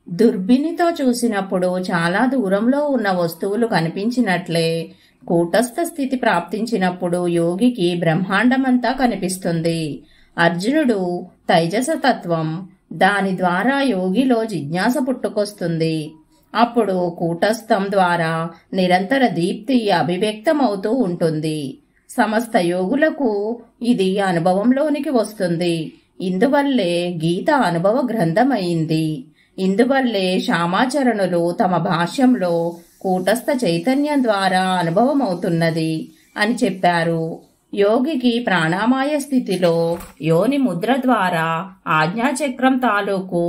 దుర్బినితో చూసినప్పుడు చాలా దూరంలో ఉన్న వస్తువులు కనిపించినట్లే కూటస్థ స్థితి ప్రాప్తించినప్పుడు యోగికి బ్రహ్మాండమంతా కనిపిస్తుంది. అర్జునుడు తైజస తత్వం, దాని ద్వారా యోగిలో జిజ్ఞాస పుట్టుకొస్తుంది. అప్పుడు కూటస్థం ద్వారా నిరంతర దీప్తి అభివ్యక్తమవుతూ ఉంటుంది. సమస్త యోగులకు ఇది అనుభవంలోనికి వస్తుంది. ఇందువల్లే గీత అనుభవ గ్రంథమైంది. ఇందువల్లే శ్యామాచరణులు తమ భాష్యంలో కూటస్థ చైతన్యం ద్వారా అనుభవమవుతున్నది అని చెప్పారు. యోగికి ప్రాణామాయ స్థితిలో యోని ముద్ర ద్వారా ఆజ్ఞాచక్రం తాలూకు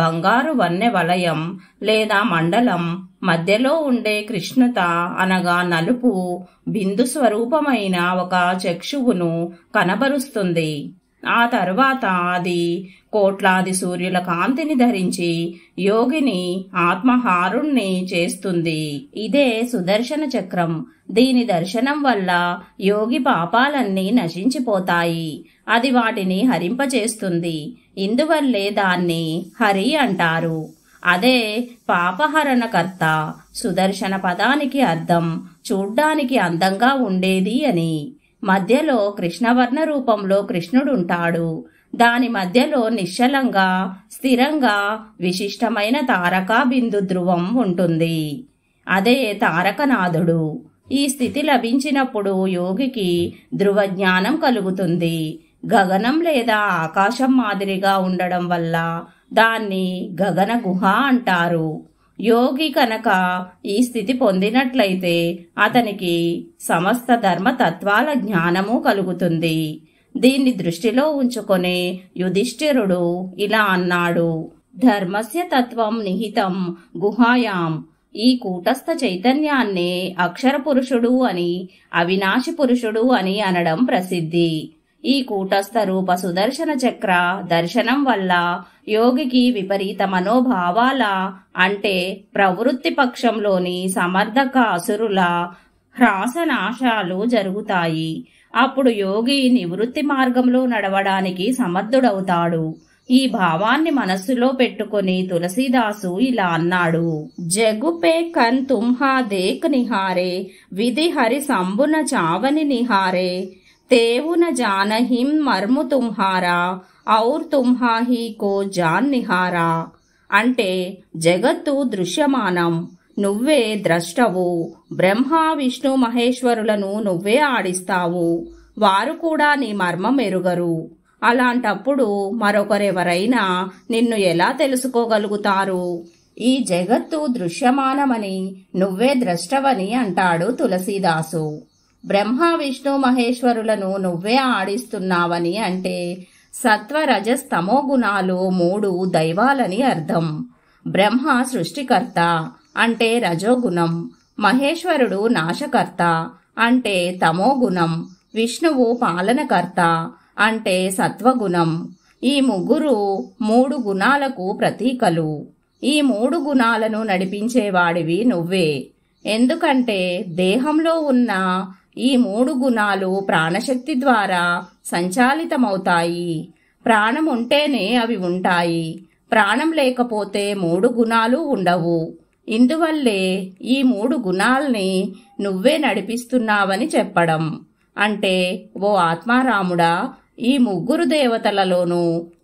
బంగారు వన్నె వలయం లేదా మండలం మధ్యలో ఉండే కృష్ణత అనగా నలుపు బిందు స్వరూపమైన ఒక చక్షువును కనబరుస్తుంది. ఆ తరువాత అది కోట్లాది సూర్యుల కాంతిని ధరించి యోగిని ఆత్మహారుణ్ణి చేస్తుంది. ఇదే సుదర్శన చక్రం. దీని దర్శనం వల్ల యోగి పాపాలన్నీ నశించిపోతాయి. అది వాటిని హరింపచేస్తుంది. ఇందువల్లే దాన్ని హరి అంటారు. అదే పాపహరణకర్త. సుదర్శన పదానికి అర్థం చూడ్డానికి అందంగా ఉండేది అని. మధ్యలో కృష్ణవర్ణ రూపంలో కృష్ణుడుంటాడు. దాని మధ్యలో నిశ్చలంగా స్థిరంగా విశిష్టమైన తారకా బిందు ధ్రువం ఉంటుంది. అదే తారకనాథుడు. ఈ స్థితి లభించినప్పుడు యోగికి ధ్రువజ్ఞానం కలుగుతుంది. గగనం లేదా ఆకాశం మాదిరిగా ఉండడం వల్ల దాన్ని గగన గుహ అంటారు. యోగి కనుక ఈ స్థితి పొందినట్లయితే అతనికి సమస్త ధర్మతత్వాల జ్ఞానము కలుగుతుంది. దీన్ని దృష్టిలో ఉంచుకొని యుధిష్ఠిరుడు ఇలా అన్నాడు: ధర్మస్య తత్వం నిహితం గుహాయాం. ఈ కూటస్థ చైతన్యాన్ని అక్షర పురుషుడు అని, అవినాశి పురుషుడు అని అనడం ప్రసిద్ధి. ఈ కూటస్థ రూప సుదర్శన చక్ర దర్శనం వల్ల యోగికి విపరీత మనోభావాల అంటే ప్రవృత్తి పక్షంలోని సమర్థక అసురుల హ్రాసనాశాలు జరుగుతాయి. అప్పుడు యోగి నివృత్తి మార్గంలో నడవడానికి సమర్థుడవుతాడు. ఈ భావాన్ని మనస్సులో పెట్టుకుని తులసీదాసు ఇలా అన్నాడు: జగుపే కన్ తుమ్హా దేక్ నిహారే, విధి హరి సంబున చావని నిహారే, తేవున జానహిం మర్ము తుమ్హారా, ఔర్ తుమ్హా హీ కో జాన్ నిహారా. అంటే జగత్తు దృశ్యమానం, నువ్వే ద్రష్టవు. బ్రహ్మ విష్ణు మహేశ్వరులను నువ్వే ఆడిస్తావు. వారు కూడా నీ మర్మం ఎరుగరు. అలాంటప్పుడు మరొకరెవరైనా నిన్ను ఎలా తెలుసుకోగలుగుతారు? ఈ జగత్తు దృశ్యమానమని నువ్వే ద్రష్టవని అంటాడు తులసీదాసు. బ్రహ్మ విష్ణు మహేశ్వరులను నువ్వే ఆడిస్తున్నావని అంటే సత్వ రజస్తమో గుణాలు 3 దైవాలని అర్థం. బ్రహ్మ సృష్టికర్త అంటే రజోగుణం, మహేశ్వరుడు నాశకర్త అంటే తమోగుణం, విష్ణువు పాలనకర్త అంటే సత్వగుణం. ఈ ముగ్గురు 3 గుణాలకు ప్రతీకలు. ఈ 3 గుణాలను నడిపించేవాడివి నువ్వే. ఎందుకంటే దేహంలో ఉన్న ఈ 3 గుణాలు ప్రాణశక్తి ద్వారా సంచాలితమవుతాయి. ప్రాణం ఉంటేనే అవి ఉంటాయి. ప్రాణం లేకపోతే 3 గుణాలు ఉండవు. ఇందువల్లే ఈ 3 గుణాల్ని నువ్వే నడిపిస్తున్నావని చెప్పడం. అంటే ఓ ఆత్మారాముడా, ఈ 3 దేవతలలోనూ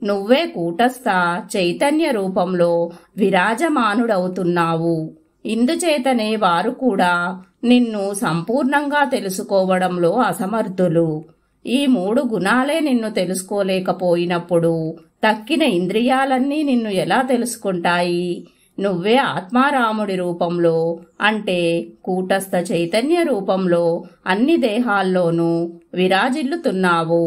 నువ్వే కూటస్థ చైతన్య రూపంలో విరాజమానుడవుతున్నావు. ఇందుచేతనే వారు కూడా నిన్ను సంపూర్ణంగా తెలుసుకోవడంలో అసమర్థులు. ఈ 3 గుణాలే నిన్ను తెలుసుకోలేకపోయినప్పుడు తక్కిన ఇంద్రియాలన్నీ నిన్ను ఎలా తెలుసుకుంటాయి? నువ్వే ఆత్మారాముడి రూపంలో అంటే కూటస్థ చైతన్య రూపంలో అన్ని దేహాల్లోనూ విరాజిల్లుతున్నావు.